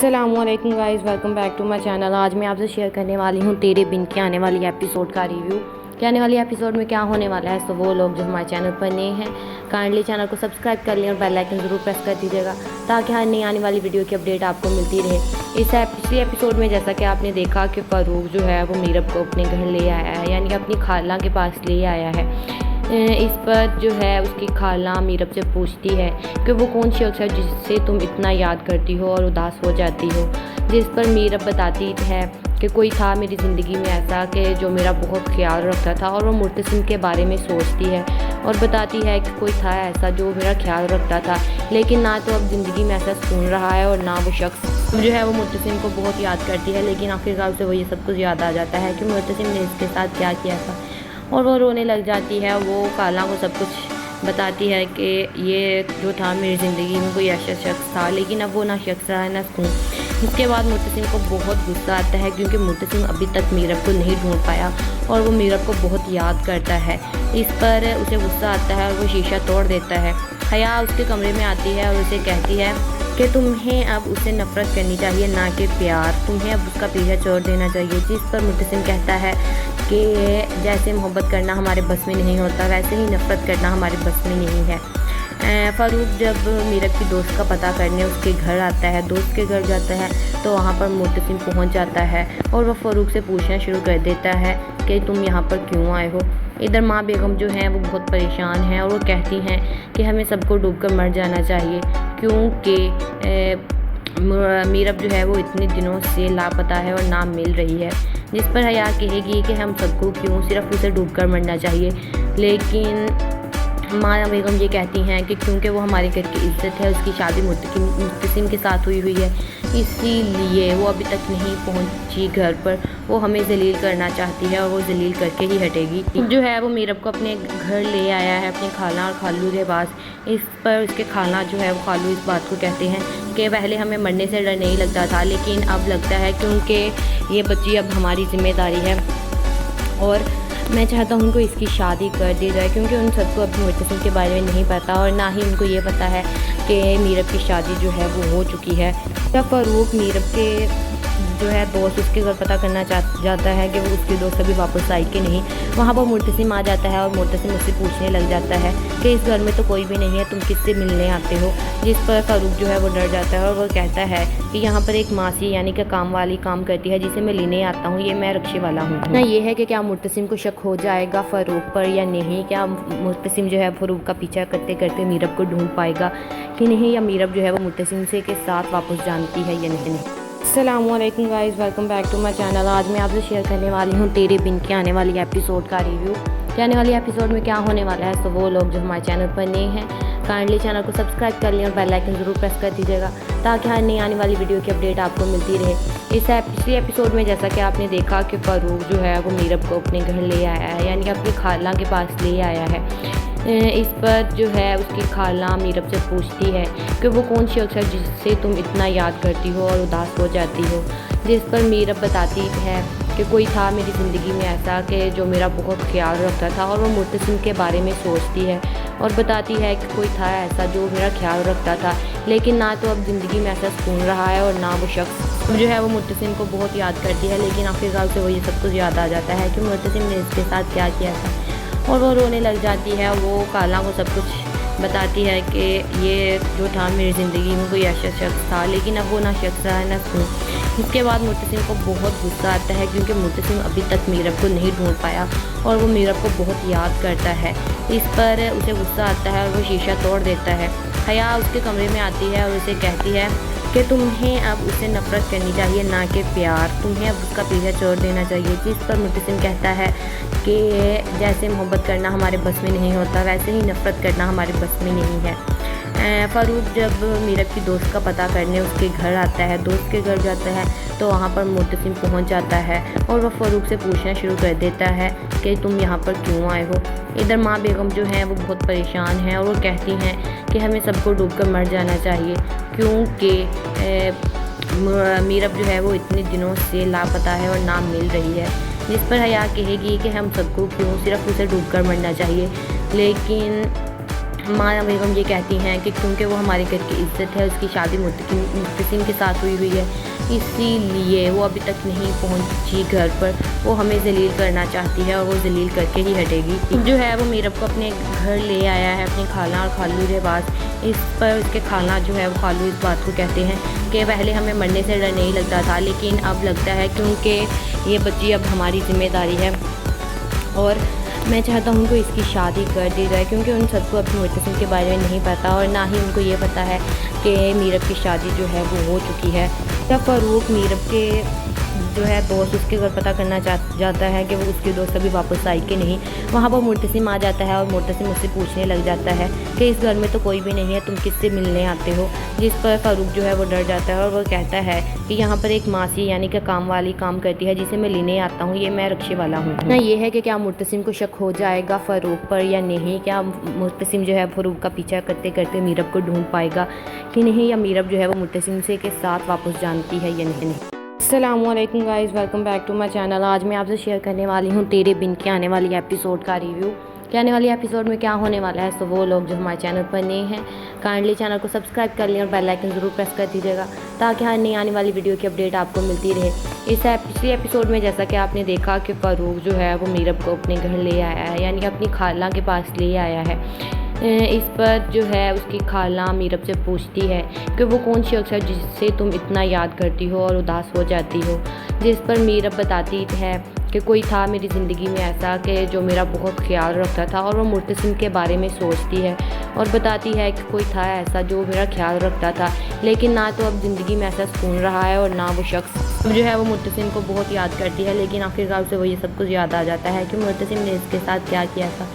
अस्सलाम वालेकुम guys, welcome back to my channel. आज मैं आपसे शेयर करने वाली हूँ तेरे बिन के आने वाली एपिसोड का रिव्यू कि आने वाली एपिसोड में क्या होने वाला है। तो वो लोग जो हमारे चैनल पर नए हैं, काइंडली चैनल को सब्सक्राइब कर लें और बेल आइकन ज़रूर प्रेस कर दीजिएगा ताकि हर नई आने वाली वीडियो की अपडेट आपको मिलती रहे। पिछले एपिसोड में जैसा कि आपने देखा कि फ़ारूक जो है वो मीरब को अपने घर ले आया है, यानी कि अपनी खाला के पास ले आया है। इस पर जो है उसकी खाला मीरब से पूछती है कि वो कौन शख्स है जिससे तुम इतना याद करती हो और उदास हो जाती हो। जिस पर मीरब बताती है कि कोई था मेरी ज़िंदगी में ऐसा कि जो मेरा बहुत ख्याल रखता था, और वो मुर्तसिम के बारे में सोचती है और बताती है कि कोई था ऐसा जो मेरा ख्याल रखता था, लेकिन ना तो अब ज़िंदगी में ऐसा सुकून रहा है और ना वो शख्स जो है वो मुर्तसिम को बहुत याद करती है। लेकिन आखिरकार उसे वो ये सब कुछ याद आ जाता है कि मुर्तसिम ने इसके साथ क्या किया था, और वो रोने लग जाती है। वो खाला को सब कुछ बताती है कि ये जो था मेरी ज़िंदगी में कोई ऐसा शख्स था, लेकिन अब वो ना शख्स रहा है ना सुकून। इसके बाद मुर्तसिम को बहुत गुस्सा आता है क्योंकि मुर्तसिम अभी तक मीरब को नहीं ढूंढ पाया और वो मीरब को बहुत याद करता है। इस पर उसे गुस्सा आता है और वो शीशा तोड़ देता है। हया उसके कमरे में आती है और उसे कहती है कि तुम्हें अब उससे नफ़रत करनी चाहिए, ना कि प्यार। तुम्हें अब उसका पीछा छोड़ देना चाहिए। जिस पर मुर्तसिम कहता है कि जैसे मोहब्बत करना हमारे बस में नहीं होता, वैसे ही नफ़रत करना हमारे बस में नहीं है। फ़ारूक जब मीरब की दोस्त का पता करने उसके घर आता है, दोस्त के घर जाता है, तो वहाँ पर मुर्तसिम पहुँच जाता है और वह फ़ारूक से पूछना शुरू कर देता है कि तुम यहाँ पर क्यों आए हो। इधर माँ बेगम जो हैं वो बहुत परेशान हैं और वो कहती हैं कि हमें सबको डूबकर मर जाना चाहिए क्योंकि मीरब जो है वो इतने दिनों से लापता है और ना मिल रही है। जिस पर हया कहेगी कि हम सबको क्यों, सिर्फ उसे डूबकर मरना चाहिए। लेकिन माँ बेगम ये कहती हैं कि क्योंकि वो हमारे घर की इज्जत है, उसकी शादी मुर्तसिम के साथ हुई है, इसीलिए वो अभी तक नहीं पहुंची घर पर। वो हमें जलील करना चाहती है और वो जलील करके ही हटेगी। जो है वो मीरब को अपने घर ले आया है, अपनी खाला और खालू के पास। इस पर उसके खाला जो है वो खालू इस बात को कहते हैं कि पहले हमें मरने से डर नहीं लगता था, लेकिन अब लगता है क्योंकि ये बच्ची अब हमारी जिम्मेदारी है और मैं चाहता हूँ उनको इसकी शादी कर दी जाए, क्योंकि उन सबको अपने मुर्तसिम के बारे में नहीं पता और ना ही उनको ये पता है कि मीरब की शादी जो है वो हो चुकी है। जब फ़ारूक मीरब के जो है दोस्त उसके घर पता करना जाता है कि वो उसकी दोस्त अभी वापस आई कि नहीं, वहाँ पर मुर्तसिम आ जाता है और मुर्तसिम उससे पूछने लग जाता है कि इस घर में तो कोई भी नहीं है, तुम किससे मिलने आते हो। जिस पर फ़ारूक जो है वो डर जाता है और वो कहता है कि यहाँ पर एक मासी यानी कि काम वाली काम करती है जिसे मैं लेने आता हूँ, ये मैं रक्शे वाला हूँ ना। ये है कि क्या मुर्तसिम को शक हो जाएगा फ़ारूक पर या नहीं, क्या मुर्तसिम जो है फ़ारूक का पीछा करते करते मीरब को ढूंढ पाएगा कि नहीं, या मीरब जो है वो मुर्तसिम से के साथ वापस जानती है या नहीं। अस्सलाम वालेकुम guys, welcome back to my channel. आज मैं आपसे शेयर करने वाली हूँ तेरे बिन के आने वाली एपिसोड का रिव्यू कि आने वाली एपिसोड में क्या होने वाला है। तो वो लोग जो हमारे चैनल पर नए हैं, काइंडली चैनल को सब्सक्राइब कर लें और बेल आइकन ज़रूर प्रेस कर दीजिएगा ताकि हर नई आने वाली वीडियो की अपडेट आपको मिलती रहे। पिछले एपिसोड में जैसा कि आपने देखा कि फ़ारूक जो है वो मीरब को अपने घर ले आया है, यानी कि अपनी खाला के पास ले आया है। इस पर जो है उसकी खाला मीरब से पूछती है कि वो कौन शख्स है जिससे तुम इतना याद करती हो और उदास हो जाती हो। जिस पर मीरब बताती है कि कोई था मेरी ज़िंदगी में ऐसा कि जो मेरा बहुत ख्याल रखता था, और वो मुर्तसिम के बारे में सोचती है और बताती है कि कोई था ऐसा जो मेरा ख्याल रखता था, लेकिन ना तो अब ज़िंदगी में ऐसा सुकून रहा है और ना वो शख्स जो है वो मुर्तसिम को बहुत याद करती है। लेकिन आखिरकार उसे वो ये सब कुछ याद आ जाता है कि मुर्तसिम ने इसके साथ क्या किया था, और वो रोने लग जाती है। वो खाला को सब कुछ बताती है कि ये जो था मेरी ज़िंदगी में कोई ऐसा शख्स था, लेकिन अब वो ना शख्स रहा है ना सुकून। इसके बाद मुर्तसिम को बहुत गुस्सा आता है क्योंकि मुर्तसिम अभी तक मीरब को नहीं ढूंढ पाया और वो मीरब को बहुत याद करता है। इस पर उसे गुस्सा आता है और वो शीशा तोड़ देता है। हया उसके कमरे में आती है और उसे कहती है कि तुम्हें अब उससे नफ़रत करनी चाहिए, ना कि प्यार। तुम्हें अब उसका पीछा छोड़ देना चाहिए। जिस पर मुर्तसिम कहता है कि जैसे मोहब्बत करना हमारे बस में नहीं होता, वैसे ही नफ़रत करना हमारे बस में नहीं है। फ़ारूक जब मीरब की दोस्त का पता करने उसके घर आता है, दोस्त के घर जाता है, तो वहाँ पर मुर्तसिम पहुँच जाता है और वह फ़ारूक से पूछना शुरू कर देता है कि तुम यहाँ पर क्यों आए हो। इधर माँ बेगम जो हैं वो बहुत परेशान हैं और वो कहती हैं कि हमें सबको डूबकर मर जाना चाहिए क्योंकि मीरब जो है वो इतने दिनों से लापता है और ना मिल रही है। जिस पर हया कहेगी कि हम सबको क्यों, सिर्फ उसे डूबकर मरना चाहिए। लेकिन माया बेगम ये कहती हैं कि क्योंकि वो हमारे घर की इज़्ज़त है, उसकी शादी मुर्तसिम के साथ हुई है, इसीलिए वो अभी तक नहीं पहुंची घर पर। वो हमें ज़लील करना चाहती है और वो ज़लील करके ही हटेगी। जो है वो मीरब को अपने घर ले आया है, अपनी खाला और खालू के पास। इस पर उसके खाला जो है वो खालू इस बात को कहते हैं कि पहले हमें मरने से डर नहीं लगता था, लेकिन अब लगता है क्योंकि ये बच्ची अब हमारी ज़िम्मेदारी है और मैं चाहता हूँ कि इसकी शादी कर दी जाए, क्योंकि उन सबको अपने मुर्तसिम के बारे में नहीं पता और ना ही उनको ये पता है कि मीरब की शादी जो है वो हो चुकी है। तब फ़ारूक मीरब के जो है दोस्त उसके घर पता करना जाता है कि वो उसकी दोस्त अभी वापस आई कि नहीं। वहाँ पर मुर्तसिम आ जाता है और मुर्तसिम उससे पूछने लग जाता है कि इस घर में तो कोई भी नहीं है, तुम किससे मिलने आते हो। जिस पर फ़ारूक जो है वो डर जाता है और वो कहता है कि यहाँ पर एक मासी यानी कि काम वाली काम करती है, जिसे मैं लेने आता हूँ, ये मैं रक्शे वाला हूँ ना। ये है कि क्या मुर्तसिम को शक हो जाएगा फ़ारूक पर या नहीं, क्या मुर्तसिम जो है फ़ारूक का पीछा करते करते मीरब को ढूंढ पाएगा कि नहीं, या मीरब जो है वो मुर्तसिम से के साथ वापस जानती है या नहीं। अस्सलामुअलैकुम guys, welcome back to my channel. आज मैं आपसे शेयर करने वाली हूँ तेरे बिन के आने वाली एपिसोड का रिव्यू। कि आने वाली एपिसोड में क्या होने वाला है। तो वो लोग जो हमारे चैनल पर नए हैं, काइंडली चैनल को सब्सक्राइब कर लें और बेल आइकन ज़रूर प्रेस कर दीजिएगा, ताकि हर नई आने वाली वीडियो की अपडेट आपको मिलती रहे। इस पिछली एपिसोड में जैसा कि आपने देखा कि फ़ारूक जो है वो मीरब को अपने घर ले आया है, यानी अपनी खाला के पास ले आया है। इस पर जो है उसकी खाला मीरब से पूछती है कि वो कौन शख्स है जिससे तुम इतना याद करती हो और उदास हो जाती हो। जिस पर मीरब बताती है कि कोई था मेरी ज़िंदगी में ऐसा कि जो मेरा बहुत ख्याल रखता था, और वो मुर्तसिम के बारे में सोचती है और बताती है कि कोई था ऐसा जो मेरा ख्याल रखता था, लेकिन ना तो अब ज़िंदगी में ऐसा सुकून रहा है और ना वो शख्स जो है वो मुर्तसिम को बहुत याद करती है। लेकिन आखिरकार से वो ये सब कुछ याद आ जाता है कि मुर्तसिम ने इसके साथ क्या किया था,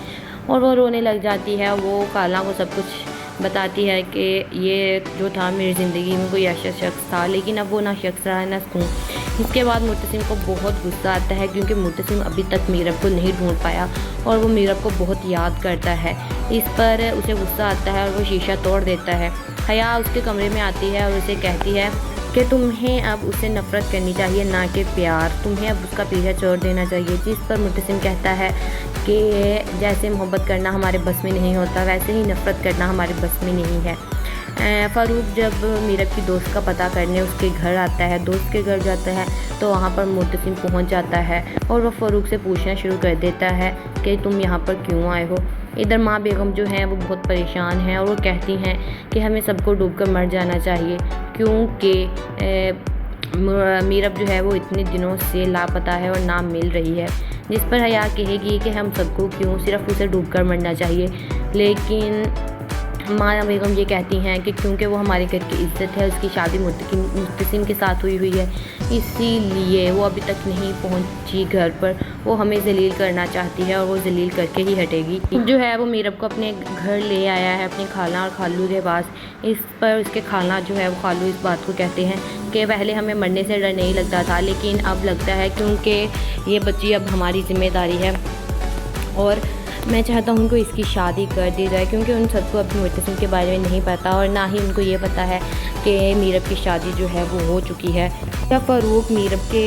और वो रोने लग जाती है। वो खाला को सब कुछ बताती है कि ये जो था मेरी ज़िंदगी में कोई ऐसा शख्स था, लेकिन अब वो ना शख्स रहा है ना सुकून। इसके बाद मुर्तसिम को बहुत गुस्सा आता है, क्योंकि मुर्तसिम अभी तक मीरब को नहीं ढूंढ पाया और वो मीरब को बहुत याद करता है। इस पर उसे गुस्सा आता है और वो शीशा तोड़ देता है। हया उसके कमरे में आती है और उसे कहती है कि तुम्हें अब उससे नफ़रत करनी चाहिए, ना कि प्यार। तुम्हें अब उसका पीछा छोड़ देना चाहिए। जिस पर मुर्तसिम कहता है कि जैसे मोहब्बत करना हमारे बस में नहीं होता, वैसे ही नफ़रत करना हमारे बस में नहीं है। फ़ारूक जब मीरब की दोस्त का पता करने उसके घर आता है, दोस्त के घर जाता है, तो वहाँ पर मुर्तसिम पहुँच जाता है और वह फ़ारूक से पूछना शुरू कर देता है कि तुम यहाँ पर क्यों आए हो। इधर माँ बेगम जो हैं वो बहुत परेशान हैं और वो कहती हैं कि हमें सबको डूबकर मर जाना चाहिए, क्योंकि मीरब जो है वो इतने दिनों से लापता है और ना मिल रही है। जिस पर हया कहेगी कि हम सबको क्यों सिर्फ उसे डूबकर मरना चाहिए, लेकिन माया बेगम ये कहती हैं कि क्योंकि वो हमारे घर की इज़्ज़त है, उसकी शादी मुर्तसिम के साथ हुई है, इसीलिए वो अभी तक नहीं पहुंची घर पर। वो हमें ज़लील करना चाहती है और वो ज़लील करके ही हटेगी। जो है वो मीरब को अपने घर ले आया है, अपनी खाला और खालू के पास। इस पर उसके खाला जो है वो खालू इस बात को कहते हैं कि पहले हमें मरने से डर नहीं लगता था, लेकिन अब लगता है क्योंकि ये बच्ची अब हमारी ज़िम्मेदारी है और मैं चाहता हूँ कि इसकी शादी कर दी जाए, क्योंकि उन सबको अपने मुर्तसिम के बारे में नहीं पता और ना ही उनको ये पता है कि मीरब की शादी जो है वो हो चुकी है। तब फ़ारूक मीरब के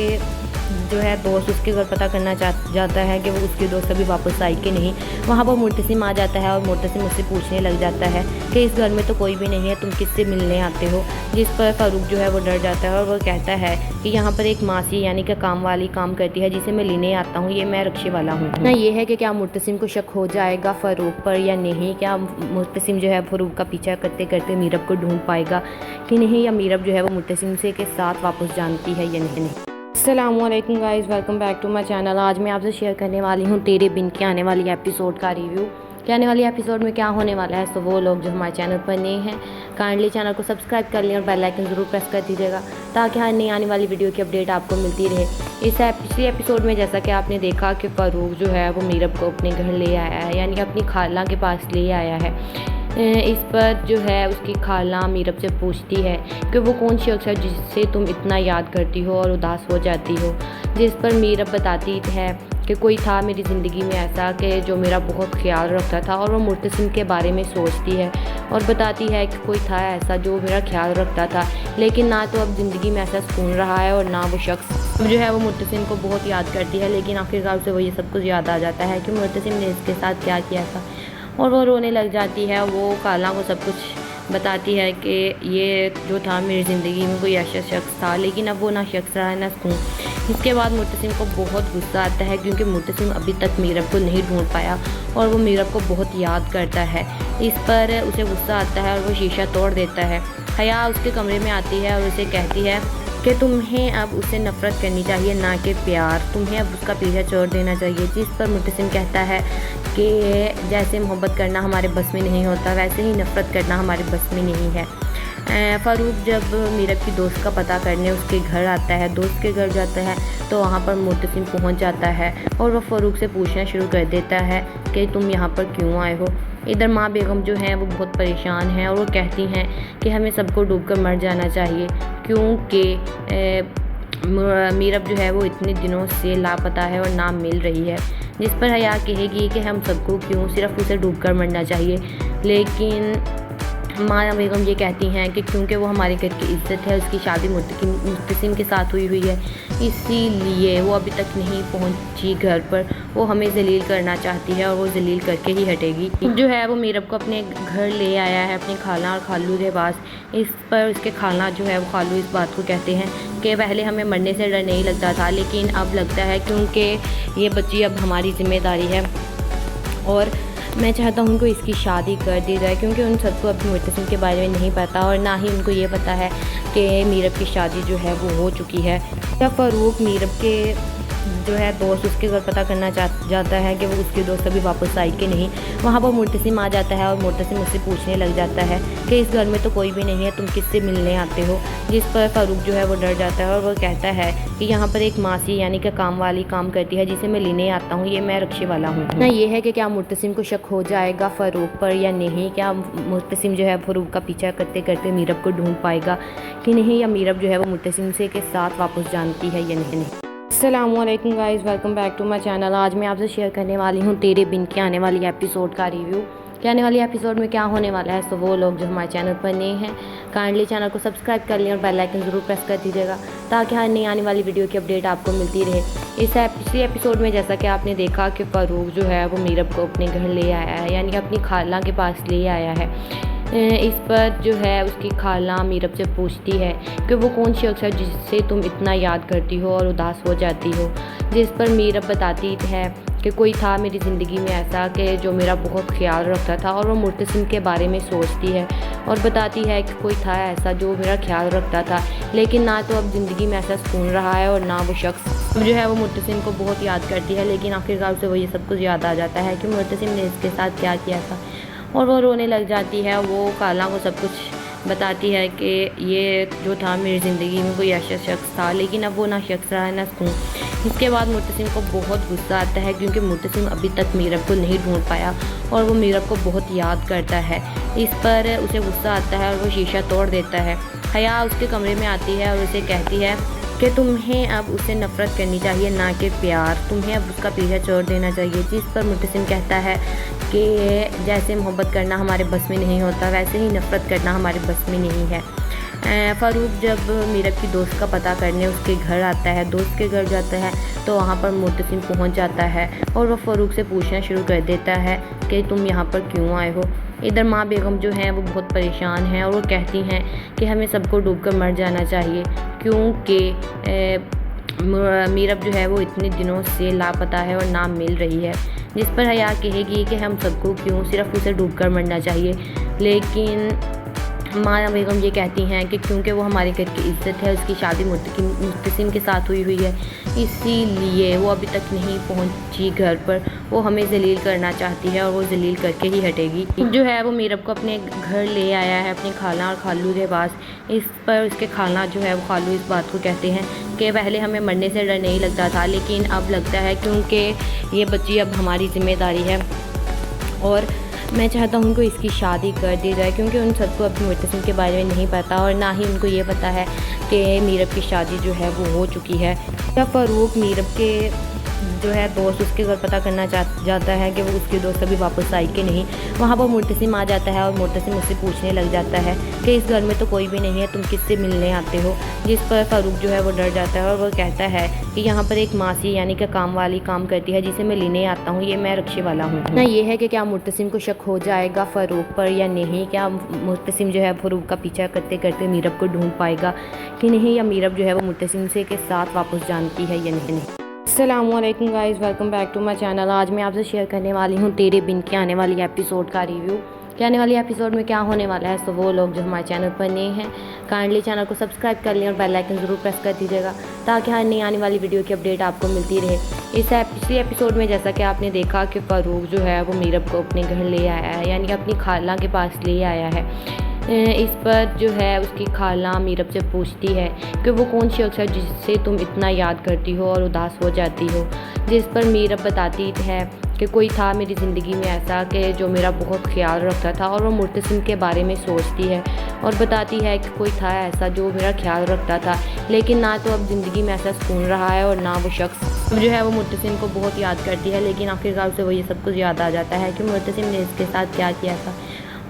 जो है दोस्त उसके घर पता करना जाता है कि वो उसकी दोस्त अभी वापस आई कि नहीं। वहाँ पर मुर्तसिम आ जाता है और मुर्तसिम उससे पूछने लग जाता है कि इस घर में तो कोई भी नहीं है, तुम किससे मिलने आते हो। जिस पर फ़ारूक जो है वो डर जाता है और वो कहता है कि यहाँ पर एक मासी यानी कि काम वाली काम करती है, जिसे मैं लेने आता हूँ, ये मैं रक्शे वाला हूँ ना। ये है कि क्या मुर्तसिम को शक हो जाएगा फ़ारूक पर या नहीं, क्या मुर्तसिम जो है फ़ारूक का पीछा करते करते मीरब को ढूंढ पाएगा कि नहीं, या मीरब जो है वो मुर्तसिम से के साथ वापस जानती है या नहीं। अस्सलामुअलैकुम guys, welcome back to my channel. आज मैं आपसे शेयर करने वाली हूँ तेरे बिन के आने वाली एपिसोड का रिव्यू। कि आने वाली एपिसोड में क्या होने वाला है। तो वो लोग जो हमारे चैनल पर नए हैं, काइंडली चैनल को सब्सक्राइब कर लें और बेल आइकन ज़रूर प्रेस कर दीजिएगा, ताकि हर नई आने वाली वीडियो की अपडेट आपको मिलती रहे। इस पिछली एपिसोड में जैसा कि आपने देखा कि फ़ारूक जो है वो मीरब को अपने घर ले आया है, यानी अपनी खाला के पास ले आया है। इस पर जो है उसकी खाला मीरब से पूछती है कि वो कौन शख्स है जिससे तुम इतना याद करती हो और उदास हो जाती हो। जिस पर मीरब बताती है कि कोई था मेरी ज़िंदगी में ऐसा कि जो मेरा बहुत ख्याल रखता था, और वो मुर्तसिम के बारे में सोचती है और बताती है कि कोई था ऐसा जो मेरा ख्याल रखता था, लेकिन ना तो अब ज़िंदगी में ऐसा सुकून रहा है और ना वो शख्स जो है वो मुर्तसिम को बहुत याद करती है। लेकिन आखिरकार से वो ये सब कुछ याद आ जाता है कि मुर्तसिम ने इसके साथ क्या किया था اور وہ رونے لگ جاتی ہے۔ وہ خالہ کو سب کچھ بتاتی ہے کہ یہ جو تھا میری زندگی میں کوئی ایسا شخص تھا، لیکن اب وہ نہ شخص رہا ہے نہ سکون۔ اس کے بعد معتصم کو بہت غصہ آتا ہے کیونکہ معتصم ابھی تک میرب کو نہیں ڈھونڈ پایا اور وہ میرب کو بہت یاد کرتا ہے۔ اس پر اسے غصہ آتا ہے اور وہ شیشہ توڑ دیتا ہے۔ حیا اس کے کمرے میں آتی ہے اور اسے کہتی ہے کہ تمہیں اب اسے نفرت کرنی چاہیے نہ کہ پیار، تمہیں اب اس کا پیچھا چھوڑ دینا چاہیے۔ جس پر معتصم کہتا ہے کہ جیسے محبت کرنا ہمارے بس میں نہیں ہوتا ویسے ہی نفرت کرنا ہمارے بس میں نہیں ہے۔ فاروق جب میرب کی دوست کا پتہ کرنے اس کے گھر آتا ہے، دوست کے گھر جاتا ہے تو وہاں پر معتصم پہنچ جاتا ہے اور وہ فاروق سے پوچھنا شروع کر دیتا ہے کہ تم یہاں پر کیوں آئے ہو۔ ادھر ماں بیگم جو ہیں وہ بہت پریشان ہیں اور وہ کہتی ہیں کہ ہمیں سب کو ڈوب کر مر جانا چاہیے کیونکہ میرب جو ہے وہ اتنے دنوں سے لاپتہ ہے اور نہ مل رہی ہے، جس پر حیا کہے گی کہ ہم سب کو کیوں صرف اسے ڈوب کر مرنا چاہیے، لیکن ماں بیگم یہ کہتی ہیں کہ کیونکہ وہ ہمارے گھر کی عزت ہے، اس کی شادی معتصم کے ساتھ ہوئی ہے، اسی لیے وہ ابھی تک نہیں پہنچی گھر پر، وہ ہمیں ذلیل کرنا چاہتی ہے اور وہ ذلیل کر کے ہی ہٹے گی۔ جو ہے وہ میرب کو اپنے گھر لے آیا ہے اپنے خالہ اور خالو کے پاس۔ اس پر اس کے خالہ جو ہے وہ خالو اس بات کو کہتے ہیں کہ پہلے ہمیں مرنے سے ڈر نہیں لگتا تھا، لیکن اب لگتا ہے کیونکہ یہ بچی اب ہماری ذمہ داری ہے اور میں چاہتا ہوں کہ اس کی شادی کر دی جائے، کیونکہ ان سب کو اپنے معتصم کے بارے میں نہیں پتہ اور نہ ہی ان کو یہ پتہ ہے کہ میرب کی شادی جو ہے وہ ہو چکی ہے۔ جب فاروق میرب کے جو ہے دوست اس کے گھر پتہ کرنا جاتا ہے کہ وہ اس کی دوست ابھی واپس آئی کہ نہیں، وہاں پر معتصم آ جاتا ہے اور معتصم اس سے پوچھنے لگ جاتا ہے کہ اس گھر میں تو کوئی بھی نہیں ہے، تم کس سے ملنے آتے ہو؟ جس پر فاروق جو ہے وہ ڈر جاتا ہے اور وہ کہتا ہے کہ یہاں پر ایک ماسی یعنی کہ کام والی کام کرتی ہے جسے میں لینے آتا ہوں، یہ میں رکشے والا ہوں۔ نہ یہ ہے کہ کیا معتصم کو شک ہو جائے گا فاروق پر یا نہیں، کیا معتصم جو ہے فاروق کا پیچھا کرتے کرتے میرب کو ڈھونڈ پائے گا کہ نہیں، یا میرب جو ہے وہ معتصم سے کے ساتھ واپس جانتی ہے یا نہیں۔ السلام علیکم guys, welcome back to my channel. آج میں آپ سے شیئر کرنے والی ہوں تیرے بن کے آنے والی ایپیسوڈ کا ریویو کہ آنے والی ایپیسوڈ میں کیا ہونے والا ہے۔ تو وہ لوگ جو ہمارے چینل پر نئے ہیں کائنڈلی چینل کو سبسکرائب کر لیں اور بیل آئکن ضرور پریس کر دیجیے گا تاکہ ہر نئی آنے والی ویڈیو کی اپڈیٹ آپ کو ملتی رہے۔ اس پچھلی ایپیسوڈ میں جیسا کہ آپ نے دیکھا کہ فاروق جو ہے وہ میرب کو اپنے گھر لے آیا ہے، یعنی اپنی خالہ کے پاس لے آیا ہے۔ اس پر جو ہے اس کی خالہ میرب سے پوچھتی ہے کہ وہ کون شخص ہے جس سے تم اتنا یاد کرتی ہو اور اداس ہو جاتی ہو، جس پر میرب بتاتی ہے کہ کوئی تھا میری زندگی میں ایسا کہ جو میرا بہت خیال رکھتا تھا، اور وہ معتصم کے بارے میں سوچتی ہے اور بتاتی ہے کہ کوئی تھا ایسا جو میرا خیال رکھتا تھا، لیکن نہ تو اب زندگی میں ایسا سکون رہا ہے اور نہ وہ شخص جو ہے وہ معتصم کو بہت یاد کرتی ہے، لیکن آخرکار سے وہ یہ سب کچھ یاد آ جاتا ہے کہ معتصم نے اس کے ساتھ کیا کیا تھا اور وہ رونے لگ جاتی ہے۔ وہ خالہ کو سب کچھ بتاتی ہے کہ یہ جو تھا میری زندگی میں کوئی ایسا شخص تھا، لیکن اب وہ نہ شخص رہا ہے نہ سکون۔ اس کے بعد معتصم کو بہت غصہ آتا ہے کیونکہ معتصم ابھی تک میرب کو نہیں ڈھونڈ پایا اور وہ میرب کو بہت یاد کرتا ہے۔ اس پر اسے غصہ آتا ہے اور وہ شیشہ توڑ دیتا ہے۔ حیا اس کے کمرے میں آتی ہے اور اسے کہتی ہے کہ تمہیں اب اسے نفرت کرنی چاہیے نہ کہ پیار، تمہیں اب اس کا پیچھا چھوڑ دینا چاہیے۔ جس پر معتصم کہتا ہے کہ جیسے محبت کرنا ہمارے بس میں نہیں ہوتا ویسے ہی نفرت کرنا ہمارے بس میں نہیں ہے۔ فاروق جب میرب کی دوست کا پتہ کرنے اس کے گھر آتا ہے، دوست کے گھر جاتا ہے تو وہاں پر معتصم پہنچ جاتا ہے اور وہ فاروق سے پوچھنا شروع کر دیتا ہے کہ تم یہاں پر کیوں آئے ہو۔ ادھر ماں بیگم جو ہیں وہ بہت پریشان ہیں اور وہ کہتی ہیں کہ ہمیں سب کو ڈوب کر مر جانا چاہیے کیونکہ میرب جو ہے وہ اتنے دنوں سے لاپتہ ہے اور نہ مل رہی ہے، جس پر حیا کہے گی کہ ہم سب کو کیوں صرف اسے ڈوب کر مرنا چاہیے، لیکن ماں بیگم یہ کہتی ہیں کہ کیونکہ وہ ہمارے گھر کی عزت ہے، اس کی شادی معتصم کے ساتھ ہوئی ہے، اسی لیے وہ ابھی تک نہیں پہنچی گھر پر، وہ ہمیں ذلیل کرنا چاہتی ہے اور وہ ذلیل کر کے ہی ہٹے گی۔ جو ہے وہ میرب کو اپنے گھر لے آیا ہے اپنی خالہ اور خالو کے پاس۔ اس پر اس کے خالہ جو ہے وہ خالو اس بات کو کہتے ہیں کہ پہلے ہمیں مرنے سے ڈر نہیں لگتا تھا، لیکن اب لگتا ہے کیونکہ یہ بچی اب ہماری ذمہ داری ہے اور میں چاہتا ہوں کہ اس کی شادی کر دی جائے، کیونکہ ان سب کو اپنے معتصم کے بارے میں نہیں پتہ اور نہ ہی ان کو یہ پتہ ہے کہ میرب کی شادی جو ہے وہ ہو چکی ہے۔ جب فاروق میرب کے जो है दोस्त उसके घर पता करना जाता है कि वो उसकी दोस्त अभी वापस आई कि नहीं। वहाँ पर मुर्तसिम आ जाता है और मुर्तसिम उससे पूछने लग जाता है कि इस घर में तो कोई भी नहीं है, तुम किससे मिलने आते हो। जिस पर फ़ारूक जो है वो डर जाता है और वो कहता है कि यहाँ पर एक मासी यानी कि काम वाली काम करती है जिसे मैं लेने आता हूँ, ये मैं रिक्शे वाला हूँ ना। ये है कि क्या मुर्तसिम को शक हो जाएगा फ़ारूक पर या नहीं, क्या मुर्तसिम जो है फ़ारूक का पीछा करते करते मीरब को ढूंढ पाएगा कि नहीं, या मीरब जो है वो मुर्तसिम से के साथ वापस जानती है या नहीं। अस्सलामुअलैकुम guys, welcome back to my channel. आज मैं आपसे शेयर करने वाली हूँ तेरे बिन के आने वाली एपिसोड का रिव्यू कि आने वाली एपिसोड में क्या होने वाला है। तो वो लोग जो हमारे चैनल पर नए हैं काइंडली चैनल को सब्सक्राइब कर लें और बेल आइकन ज़रूर प्रेस कर दीजिएगा ताकि हर नई आने वाली वीडियो की अपडेट आपको मिलती रहे। पिछली एपिसोड में जैसा कि आपने देखा कि फ़ारूक जो है वो मीरब को अपने घर ले आया है, यानी कि अपनी खाला के पास ले आया है। इस पर जो है उसकी खाला मीरब से पूछती है कि वो कौन शख्स है जिससे तुम इतना याद करती हो और उदास हो जाती हो। जिस पर मीरब बताती है कि कोई था मेरी ज़िंदगी में ऐसा कि जो मेरा बहुत ख्याल रखता था, और वो मुर्तसिम के बारे में सोचती है और बताती है कि कोई था ऐसा जो मेरा ख्याल रखता था, लेकिन ना तो अब ज़िंदगी में ऐसा सुकून रहा है और ना वो शख्स जो है वो मुर्तसिम को बहुत याद करती है। लेकिन आखिरकार उसे वो ये सब कुछ याद आ जाता है कि मुर्तसिम ने इसके साथ क्या किया था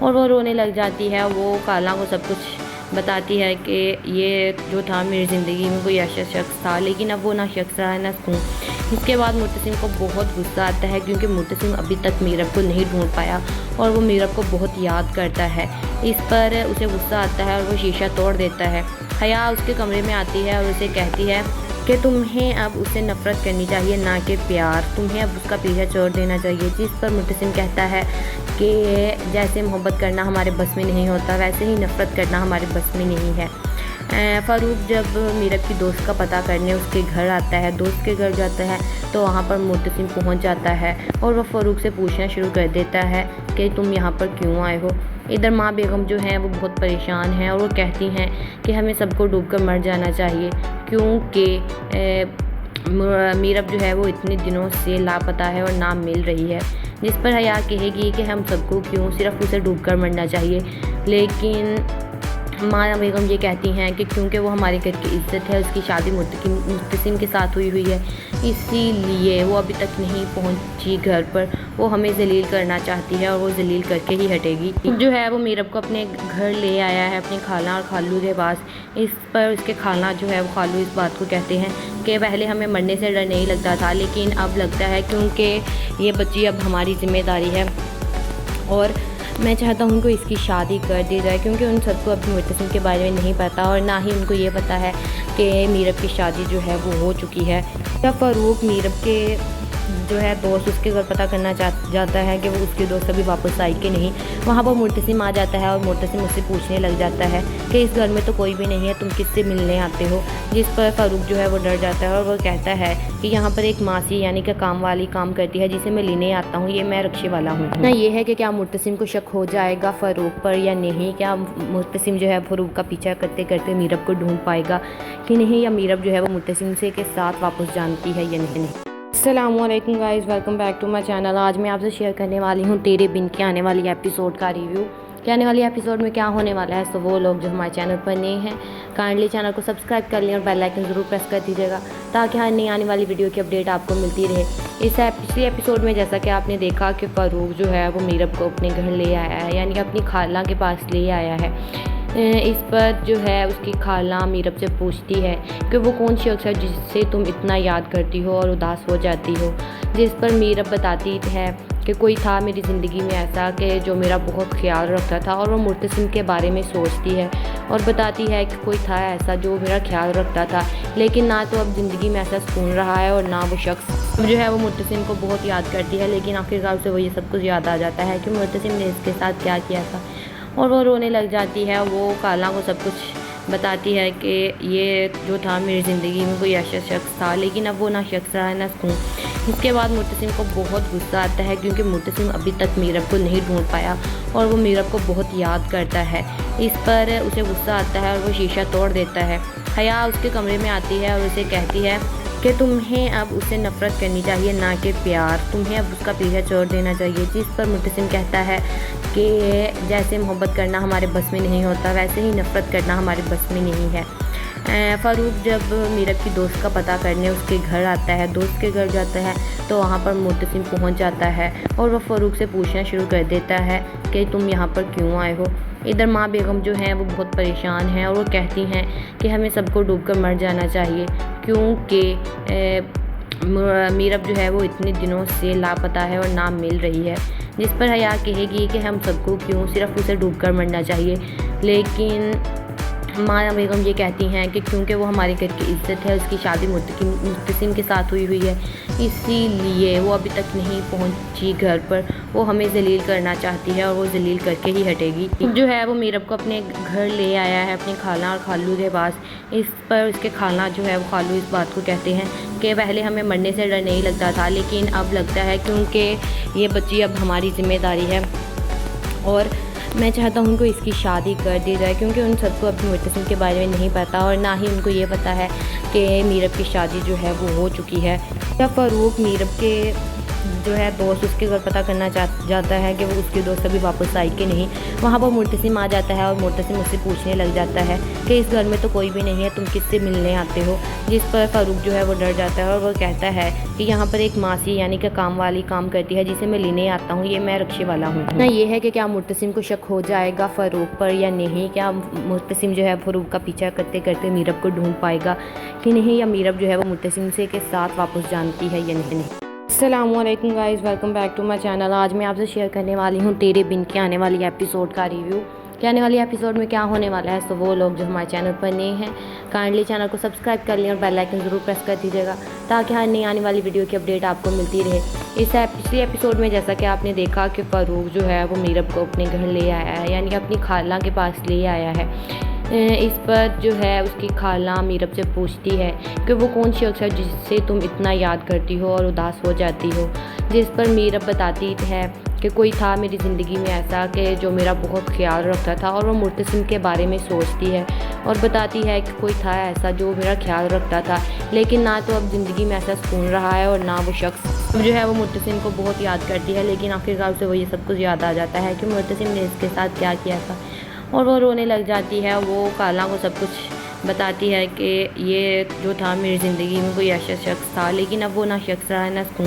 और वो रोने लग जाती है। वो खाला को सब कुछ बताती है कि ये जो था मेरी ज़िंदगी में कोई ऐसा शख्स था, लेकिन अब वो ना शख्स रहा है ना सुकून। इसके बाद मुर्तसिम को बहुत गुस्सा आता है क्योंकि मुर्तसिम अभी तक मीरब को नहीं ढूंढ पाया और वो मीरब को बहुत याद करता है। इस पर उसे गुस्सा आता है और वो शीशा तोड़ देता है। हया उसके कमरे में आती है और उसे कहती है कि तुम्हें अब उससे नफ़रत करनी चाहिए ना कि प्यार, तुम्हें अब उसका पीछा छोड़ देना चाहिए। जिस पर मुर्तसिम कहता है कि जैसे मोहब्बत करना हमारे बस में नहीं होता वैसे ही नफ़रत करना हमारे बस में नहीं है। फ़ारूक जब मीरब की दोस्त का पता करने उसके घर आता है, दोस्त के घर जाता है, तो वहाँ पर मुर्तसिम पहुँच जाता है और वह फ़ारूक से पूछना शुरू कर देता है कि तुम यहाँ पर क्यों आए हो। इधर माँ बेगम जो है वो बहुत परेशान हैं और वो कहती हैं कि हमें सबको डूबकर मर जाना चाहिए क्योंकि मीरब जो है वो इतने दिनों से लापता है और ना मिल रही है। जिस पर हया कहेगी कि हम सबको क्यों सिर्फ उसे डूबकर मरना चाहिए, लेकिन माँ बेगम ये कहती हैं कि क्योंकि वो हमारे घर की इज़्ज़त है, उसकी शादी मुर्तसिम के साथ हुई है, इसीलिए वो अभी तक नहीं पहुंची घर पर। वो हमें जलील करना चाहती है और वो जलील करके ही हटेगी। जो है वो मीरब को अपने घर ले आया है अपनी खाला और खालू के पास। इस पर उसके खाला जो है वो खालू इस बात को कहते हैं कि पहले हमें मरने से डर नहीं लगता था, लेकिन अब लगता है क्योंकि ये बच्ची अब हमारी ज़िम्मेदारी है और मैं चाहता हूँ उनको इसकी शादी कर दी जाए, क्योंकि उन सबको अभी मुर्तसिम के बारे में नहीं पता और ना ही उनको ये पता है कि मीरब की शादी जो है वो हो चुकी है। जब फ़ारूक मीरब के जो है दोस्त उसके घर पता करना जाता है कि वो उसकी दोस्त अभी वापस आई कि नहीं। वहाँ पर मुर्तसिम आ जाता है और मुर्तसिम उससे पूछने लग जाता है कि इस घर में तो कोई भी नहीं है, तुम किससे मिलने आते हो। जिस पर फ़ारूक जो है वो डर जाता है और वो कहता है कि यहाँ पर एक मासी यानी कि काम वाली काम करती है जिसे मैं लेने आता हूँ, ये मैं रिक्शे वाला हूँ ना। ये है कि क्या मुर्तसिम को शक हो जाएगा फ़ारूक पर या नहीं, क्या मुर्तसिम जो है फ़ारूक का पीछा करते करते मीरब को ढूंढ पाएगा कि नहीं, या मीरब जो है वो मुर्तसिम से के साथ वापस जानती है या नहीं। अस्सलामुअलैकुम guys, welcome back to my channel. आज मैं आपसे शेयर करने वाली हूँ तेरे बिन के आने वाली एपिसोड का रिव्यू कि आने वाली एपिसोड में क्या होने वाला है। तो वो लोग जो हमारे चैनल पर नए हैं काइंडली चैनल को सब्सक्राइब कर लें और बेल आइकन ज़रूर प्रेस कर दीजिएगा ताकि हर नई आने वाली वीडियो की अपडेट आपको मिलती रहे। पिछली एपिसोड में जैसा कि आपने देखा कि फ़ारूक जो है वो मीरब को अपने घर ले आया है, यानी कि अपनी खाला के पास ले आया है। इस पर जो है उसकी खाला मीरब से पूछती है कि वो कौन शख्स है जिससे तुम इतना याद करती हो और उदास हो जाती हो। जिस पर मीरब बताती है कि कोई था मेरी ज़िंदगी में ऐसा कि जो मेरा बहुत ख्याल रखता था, और वो मुर्तसिम के बारे में सोचती है और बताती है कि कोई था ऐसा जो मेरा ख्याल रखता था, लेकिन ना तो अब ज़िंदगी में ऐसा सुकून रहा है और ना वो शख्स जो है वो मुर्तसिम को बहुत याद करती है। लेकिन आखिरकार उसे वो ये सब कुछ याद आ जाता है कि मुर्तसिम ने इसके साथ क्या किया था और वो रोने लग जाती है। वो खाला को सब कुछ बताती है कि ये जो था मेरी ज़िंदगी में कोई ऐसा शख्स था, लेकिन अब वो ना शख्स रहा है ना सुकून। इसके बाद मुर्तसिम को बहुत गुस्सा आता है क्योंकि मुर्तसिम अभी तक मीरब को नहीं ढूंढ पाया और वो मीरब को बहुत याद करता है। इस पर उसे गुस्सा आता है और वो शीशा तोड़ देता है। हया उसके कमरे में आती है और उसे कहती है कि तुम्हें अब उससे नफ़रत करनी चाहिए ना कि प्यार, तुम्हें अब उसका पीछा छोड़ देना चाहिए। जिस पर मुर्तसिम कहता है कि जैसे मोहब्बत करना हमारे बस में नहीं होता वैसे ही नफ़रत करना हमारे बस में नहीं है। फ़ारूक जब मीरब की दोस्त का पता करने उसके घर आता है, दोस्त के घर जाता है, तो वहाँ पर मुर्तसिम पहुँच जाता है और वह फ़ारूक से पूछना शुरू कर देता है कि तुम यहाँ पर क्यों आए हो। इधर माँ बेगम जो हैं वो बहुत परेशान हैं और वो कहती हैं कि हमें सबको डूबकर मर जाना चाहिए, क्योंकि मीरब जो है वो इतने दिनों से लापता है और ना मिल रही है। जिस पर हया कहेगी कि हम सबको क्यों सिर्फ उसे डूबकर मरना चाहिए, लेकिन माया बेगम ये कहती हैं कि क्योंकि वो हमारे घर की इज़्ज़त है, उसकी शादी मुर्तसिम के साथ हुई है, इसीलिए वो अभी तक नहीं पहुंची घर पर। वो हमें ज़लील करना चाहती है और वो ज़लील करके ही हटेगी। जो है वो मीरब को अपने घर ले आया है अपनी खाला और खालू के पास। इस पर उसके खाला जो है वो खालू इस बात को कहते हैं कि पहले हमें मरने से डर नहीं लगता था, लेकिन अब लगता है क्योंकि ये बच्ची अब हमारी ज़िम्मेदारी है और मैं चाहता हूँ उनको इसकी शादी कर दी जाए, क्योंकि उन सबको अपने मुर्तसिम के बारे में नहीं पता और ना ही उनको ये पता है कि मीरब की शादी जो है वो हो चुकी है। जब फ़ारूक मीरब के जो है दोस्त उसके घर पता करना जाता है कि वो उसकी दोस्त अभी वापस आई कि नहीं, वहाँ पर मुर्तसिम आ जाता है और मुर्तसिम उससे पूछने लग जाता है कि इस घर में तो कोई भी नहीं है, तुम किससे मिलने आते हो। जिस पर फ़ारूक जो है वो डर जाता है और वो कहता है कि यहाँ पर एक मासी यानी कि काम वाली काम करती है जिसे मैं लेने आता हूँ, ये मैं रक्शे वाला हूँ ना। ये है कि क्या मुर्तसिम को शक हो जाएगा फ़ारूक पर या नहीं, क्या मुर्तसिम जो है फ़ारूक का पीछा करते करते मीरब को ढूंढ पाएगा कि नहीं, या मीरब जो है वो मुर्तसिम से के साथ वापस जानती है या नहीं। अस्सलामुअलैकुम guys, welcome back to my channel. आज मैं आपसे शेयर करने वाली हूँ तेरे बिन के आने वाली एपिसोड का रिव्यू कि आने वाली एपिसोड में क्या होने वाला है। तो वो लोग जो हमारे चैनल पर नए हैं काइंडली चैनल को सब्सक्राइब कर लें और बेल आइकन ज़रूर प्रेस कर दीजिएगा ताकि हर नई आने वाली वीडियो की अपडेट आपको मिलती रहे। पिछली एपिसोड में जैसा कि आपने देखा कि फ़ारूक जो है वो मीरब को अपने घर ले आया है, यानी कि अपनी खाला के पास ले आया है। इस पर जो है उसकी खाला मीरब से पूछती है कि वो कौन शख्स है जिससे तुम इतना याद करती हो और उदास हो जाती हो। जिस पर मीरब बताती है कि कोई था मेरी ज़िंदगी में ऐसा कि जो मेरा बहुत ख्याल रखता था, और वो मुर्तसिम के बारे में सोचती है और बताती है कि कोई था ऐसा जो मेरा ख्याल रखता था, लेकिन ना तो अब ज़िंदगी में ऐसा सुकून रहा है और ना वो शख्स जो है वो मुर्तसिम को बहुत याद करती है। लेकिन आखिरकार से वो ये सब कुछ याद आ जाता है कि मुर्तसिम ने इसके साथ क्या किया था और वो रोने लग जाती है। वो खाला को सब कुछ बताती है कि ये जो था मेरी ज़िंदगी में कोई ऐसा शख्स था, लेकिन अब वो ना शख्स रहा है ना सुकून।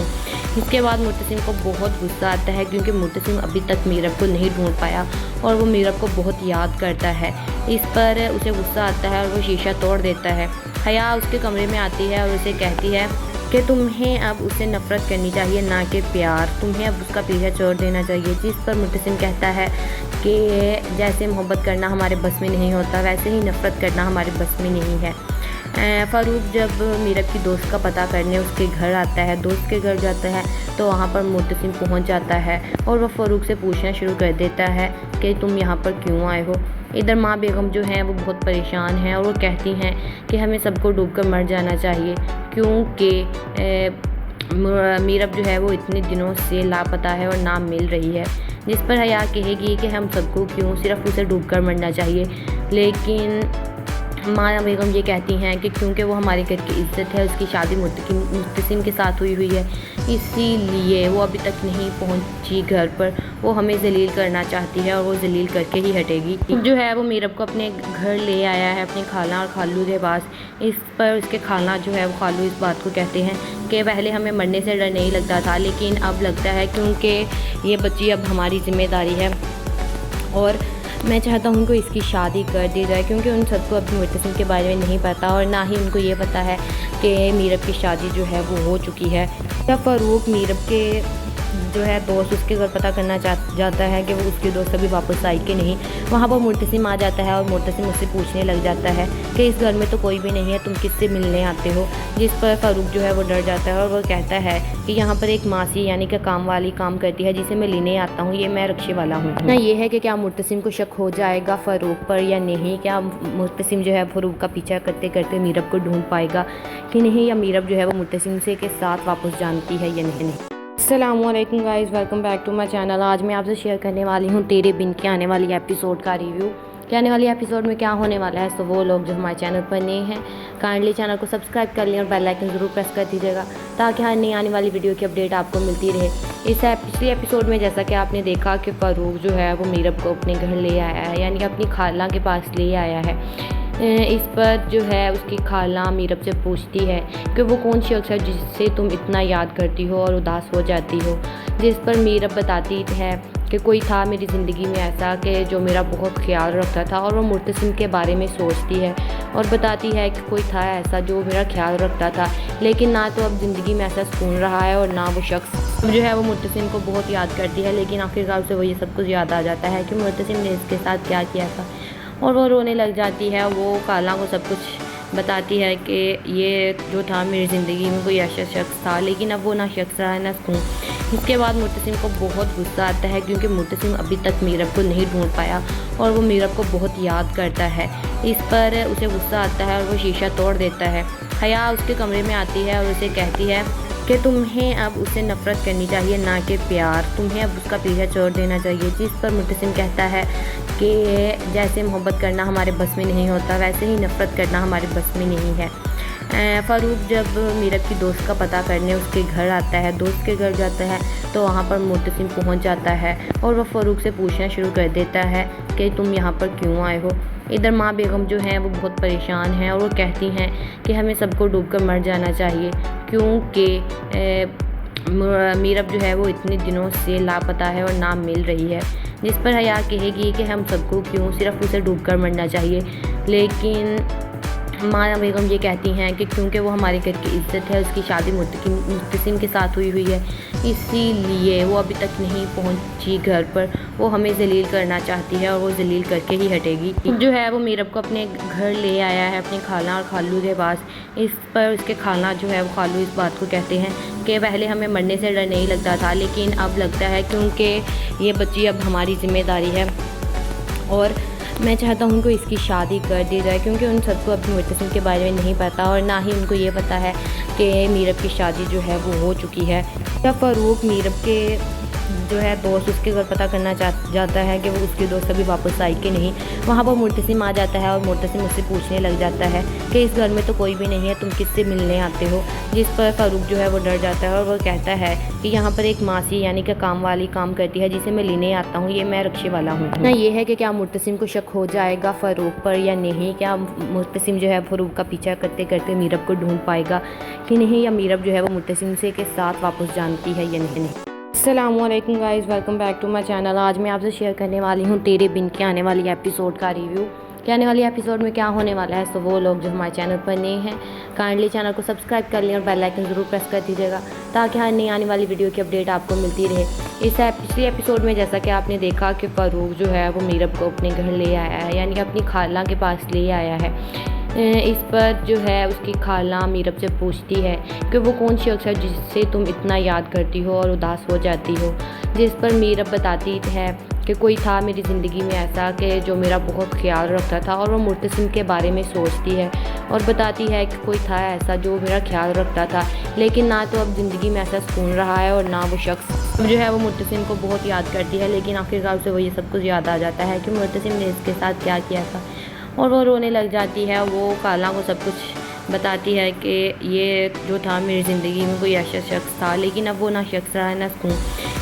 इसके बाद मुर्तसिम को बहुत गुस्सा आता है क्योंकि मुर्तसिम अभी तक मीरब को नहीं ढूंढ पाया और वो मीरब को बहुत याद करता है। इस पर उसे गुस्सा आता है और वो शीशा तोड़ देता है। हया उसके कमरे में आती है और उसे कहती है कि तुम्हें अब उससे नफ़रत करनी चाहिए ना कि प्यार, तुम्हें अब उसका पीछा छोड़ देना चाहिए। जिस पर मुर्तसिम कहता है कि जैसे मोहब्बत करना हमारे बस में नहीं होता, वैसे ही नफ़रत करना हमारे बस में नहीं है। फ़ारूक जब मीरब की दोस्त का पता करने उसके घर आता है, दोस्त के घर जाता है, तो वहाँ पर मुर्तसिम पहुँच जाता है और वह फ़ारूक से पूछना शुरू कर देता है कि तुम यहाँ पर क्यों आए हो। इधर माँ बेगम जो हैं वो बहुत परेशान हैं और वो कहती हैं कि हमें सबको डूबकर मर जाना चाहिए, क्योंकि मीरब जो है वो इतने दिनों से लापता है और ना मिल रही है। जिस पर हया कहेगी कि हम सबको क्यों सिर्फ उसे डूबकर मरना चाहिए, लेकिन माया बेगम ये कहती हैं कि क्योंकि वो हमारे घर की इज़्ज़त है, उसकी शादी मुर्तसिम के साथ हुई है, इसीलिए वो अभी तक नहीं पहुंची घर पर। वो हमें ज़लील करना चाहती है और वो ज़लील करके ही हटेगी। जो है वो मीरब को अपने घर ले आया है अपनी खाला और खालू के पास। इस पर उसके खाला जो है वो खालू इस बात को कहते हैं कि पहले हमें मरने से डर नहीं लगता था, लेकिन अब लगता है क्योंकि ये बच्ची अब हमारी ज़िम्मेदारी है और मैं चाहता हूँ उनको इसकी शादी कर दी जाए, क्योंकि उन सबको अपने मुर्तसिम के बारे में नहीं पता और ना ही उनको ये पता है कि मीरब की शादी जो है वो हो चुकी है। जब फ़ारूक मीरब के जो है दोस्त उसके घर पता करना जाता है कि वो उसकी दोस्त अभी वापस आई कि नहीं, वहाँ पर मुर्तसिम आ जाता है और मुर्तसिम उससे पूछने लग जाता है कि इस घर में तो कोई भी नहीं है, तुम किससे मिलने आते हो। जिस पर फ़ारूक जो है वो डर जाता है और वो कहता है कि यहाँ पर एक मासी यानी कि काम वाली काम करती है जिसे मैं लेने आता हूँ, ये मैं रक्शे वाला हूँ ना। ये है कि क्या मुर्तसिम को शक हो जाएगा फ़ारूक पर या नहीं, क्या मुर्तसिम जो है फ़ारूक का पीछा करते करते मीरब को ढूंढ पाएगा कि नहीं, या मीरब जो है वो मुर्तसिम से के साथ वापस जानती है या नहीं। अस्सलामुअलैकुम guys, welcome back to my channel. आज मैं आपसे शेयर करने वाली हूँ तेरे बिन के आने वाली एपिसोड का रिव्यू कि आने वाली एपिसोड में क्या होने वाला है। तो वो लोग जो हमारे चैनल पर नए हैं काइंडली चैनल को सब्सक्राइब कर लें और बेल आइकन ज़रूर प्रेस कर दीजिएगा ताकि हर नई आने वाली वीडियो की अपडेट आपको मिलती रहे। पिछली एपिसोड में जैसा कि आपने देखा कि फ़ारूक जो है वो मीरब को अपने घर ले आया है, यानी कि अपनी खाला के पास ले आया है। اس پر جو ہے اس کی خالہ میرب سے پوچھتی ہے کہ وہ کون شخص ہے جس سے تم اتنا یاد کرتی ہو اور اداس ہو جاتی ہو، جس پر میرب بتاتی ہے کہ کوئی تھا میری زندگی میں ایسا کہ جو میرا بہت خیال رکھتا تھا، اور وہ مرتسم کے بارے میں سوچتی ہے اور بتاتی ہے کہ کوئی تھا ایسا جو میرا خیال رکھتا تھا، لیکن نہ تو اب زندگی میں ایسا سکون رہا ہے اور نہ وہ شخص جو ہے وہ مرتسم کو بہت یاد کرتی ہے، لیکن آخرکار اسے وہ یہ سب کچھ یاد آ جاتا ہے کہ مرتسم نے اس کے ساتھ کیا کیا تھا، اور وہ رونے لگ جاتی ہے۔ وہ خالہ کو سب کچھ بتاتی ہے کہ یہ جو تھا میری زندگی میں کوئی ایسا شخص تھا، لیکن اب وہ نہ شخص رہا ہے نہ سکون۔ اس کے بعد مرتسم کو بہت غصہ آتا ہے کیونکہ مرتسم ابھی تک میرب کو نہیں ڈھونڈ پایا اور وہ میرب کو بہت یاد کرتا ہے۔ اس پر اسے غصہ آتا ہے اور وہ شیشہ توڑ دیتا ہے۔ حیا اس کے کمرے میں آتی ہے اور اسے کہتی ہے کہ تمہیں اب اسے نفرت کرنی چاہیے نہ کہ پیار، تمہیں اب اس کا پیچھا چھوڑ دینا چاہیے، جس پر مرتسم کہتا ہے کہ جیسے محبت کرنا ہمارے بس میں نہیں ہوتا ویسے ہی نفرت کرنا ہمارے بس میں نہیں ہے۔ فاروق جب میرب کی دوست کا پتہ کرنے اس کے گھر آتا ہے، دوست کے گھر جاتا ہے تو وہاں پر مرتسم پہنچ جاتا ہے اور وہ فاروق سے پوچھنا شروع کر دیتا ہے کہ تم یہاں پر کیوں آئے ہو۔ ادھر ماں بیگم جو ہیں وہ بہت پریشان ہیں اور وہ کہتی ہیں کہ ہمیں سب کو ڈوب کر مر جانا چاہیے کیونکہ میرب جو ہے وہ اتنے دنوں سے لاپتہ ہے اور نہ مل رہی ہے، جس پر حیا کہے گی کہ ہم سب کو کیوں صرف اسے ڈوب کر مرنا چاہیے، لیکن ماں بیگم یہ کہتی ہیں کہ کیونکہ وہ ہمارے گھر کی عزت ہے، اس کی شادی مرتسم کے ساتھ ہوئی ہے، اسی لیے وہ ابھی تک نہیں پہنچی گھر پر، وہ ہمیں ذلیل کرنا چاہتی ہے اور وہ ذلیل کر کے ہی ہٹے گی۔ جو ہے وہ میرب کو اپنے گھر لے آیا ہے اپنی خالہ اور خالو کے پاس۔ اس پر اس کے خالہ جو ہے وہ خالو اس بات کو کہتے ہیں کہ پہلے ہمیں مرنے سے ڈر نہیں لگتا تھا، لیکن اب لگتا ہے کیونکہ یہ بچی اب ہماری ذمہ داری ہے اور میں چاہتا ہوں کہ اس کی شادی کر دی جائے، کیونکہ ان سب کو اپنے مرتسم کے بارے میں نہیں پتہ اور نہ ہی ان کو یہ پتہ ہے کہ میرب کی شادی جو ہے وہ ہو چکی ہے۔ جب فاروق میرب کے جو ہے دوست اس کے گھر پتہ کرنا جاتا ہے کہ وہ اس کی دوست ابھی واپس آئی کہ نہیں، وہاں پر مرتسم آ جاتا ہے اور مرتسم اس سے پوچھنے لگ جاتا ہے کہ اس گھر میں تو کوئی بھی نہیں ہے، تم کس سے ملنے آتے ہو، جس پر فاروق جو ہے وہ ڈر جاتا ہے اور وہ کہتا ہے کہ یہاں پر ایک ماسی یعنی کہ کام والی کام کرتی ہے جسے میں لینے آتا ہوں، یہ میں رکشے والا ہوں۔ نہ یہ ہے کہ کیا مرتسم کو شک ہو جائے گا فاروق پر یا نہیں، کیا مرتسم جو ہے فاروق کا پیچھا کرتے کرتے میرب کو ڈھونڈ پائے گا کہ نہیں، یا میرب جو ہے وہ مرتسم سے کے ساتھ واپس جانتی ہے یا نہیں۔ السلام علیکم guys, welcome back to my channel. آج میں آپ سے شیئر کرنے والی ہوں تیرے بن کے آنے والی ایپیسوڈ کا ریویو کہ آنے والی ایپیسوڈ میں کیا ہونے والا ہے۔ تو وہ لوگ جو ہمارے چینل پر نئے ہیں کائنڈلی چینل کو سبسکرائب کر لیں اور بیل آئکن ضرور پریس کر دیجیے گا تاکہ ہر نئی آنے والی ویڈیو کی اپڈیٹ آپ کو ملتی رہے۔ اس پچھلی ایپیسوڈ میں جیسا کہ آپ نے دیکھا کہ فاروق جو ہے وہ میرب کو اپنے گھر لے آیا ہے، یعنی اپنی خالہ کے پاس لے آیا ہے۔ اس پر جو ہے اس کی خالہ میرب سے پوچھتی ہے کہ وہ کون شخص ہے جس سے تم اتنا یاد کرتی ہو اور اداس ہو جاتی ہو، جس پر میرب بتاتی ہے کہ کوئی تھا میری زندگی میں ایسا کہ جو میرا بہت خیال رکھتا تھا، اور وہ مرتسم کے بارے میں سوچتی ہے اور بتاتی ہے کہ کوئی تھا ایسا جو میرا خیال رکھتا تھا، لیکن نہ تو اب زندگی میں ایسا سکون رہا ہے اور نہ وہ شخص جو ہے وہ مرتسم کو بہت یاد کرتی ہے، لیکن آخرکار اسے وہ یہ سب کچھ یاد آ جاتا ہے کہ مرتسم نے اس کے ساتھ کیا کیا تھا، اور وہ رونے لگ جاتی ہے۔ وہ خالہ کو سب کچھ بتاتی ہے کہ یہ جو تھا میری زندگی میں کوئی ایسا شخص تھا، لیکن اب وہ نہ شخص رہا ہے نہ سکون۔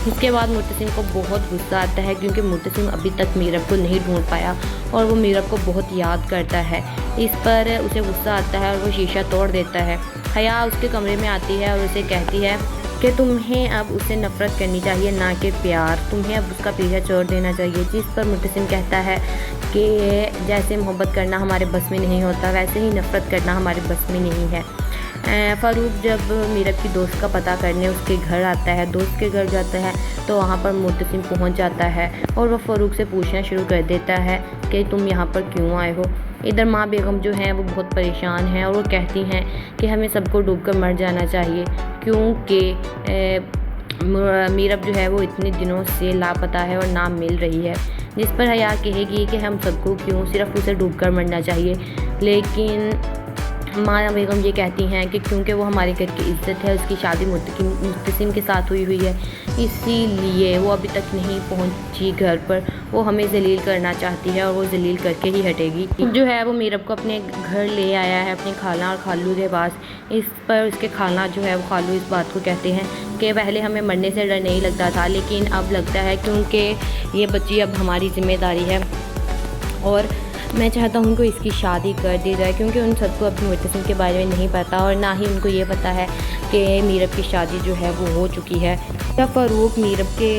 اس کے بعد مرتسم کو بہت غصہ آتا ہے کیونکہ مرتسم ابھی تک میرب کو نہیں ڈھونڈ پایا اور وہ میرب کو بہت یاد کرتا ہے۔ اس پر اسے غصہ آتا ہے اور وہ شیشہ توڑ دیتا ہے۔ حیا اس کے کمرے میں آتی ہے اور اسے کہتی ہے کہ تمہیں اب اسے نفرت کرنی چاہیے نہ کہ پیار، تمہیں اب اس کا پیچھا چھوڑ دینا چاہیے، جس پر مرتسم کہتا ہے کہ جیسے محبت کرنا ہمارے بس میں نہیں ہوتا ویسے ہی نفرت کرنا ہمارے بس میں نہیں ہے۔ فاروق جب میرب کی دوست کا پتہ کرنے اس کے گھر آتا ہے، دوست کے گھر جاتا ہے تو وہاں پر مرتسم پہنچ جاتا ہے اور وہ فاروق سے پوچھنا شروع کر دیتا ہے کہ تم یہاں پر کیوں آئے ہو۔ ادھر ماں بیگم جو ہیں وہ بہت پریشان ہیں اور وہ کہتی ہیں کہ ہمیں سب کو ڈوب کر مر جانا چاہیے کیونکہ میرب جو ہے وہ اتنے دنوں سے لاپتہ ہے اور نہ مل رہی ہے، جس پر حیا کہے گی کہ ہم سب کو کیوں صرف اسے ڈوب کر مرنا چاہیے، لیکن ماں بیگم یہ کہتی ہیں کہ کیونکہ وہ ہمارے گھر کی عزت ہے، اس کی شادی مرتسم کے ساتھ ہوئی ہے، اسی لیے وہ ابھی تک نہیں پہنچی گھر پر، وہ ہمیں ذلیل کرنا چاہتی ہے اور وہ ذلیل کر کے ہی ہٹے گی۔ جو ہے وہ میرب کو اپنے گھر لے آیا ہے اپنی خالہ اور خالو کے پاس۔ اس پر اس کے خالہ جو ہے وہ خالو اس بات کو کہتے ہیں کہ پہلے ہمیں مرنے سے ڈر نہیں لگتا تھا، لیکن اب لگتا ہے کیونکہ یہ بچی اب ہماری ذمہ داری ہے اور मैं चाहता हूँ कि इसकी शादी कर दी जाए, क्योंकि उन सबको अपने मुर्तसिम के बारे में नहीं पता और ना ही उनको ये पता है कि मीरब की शादी जो है वो हो चुकी है। जब फ़ारूक मीरब के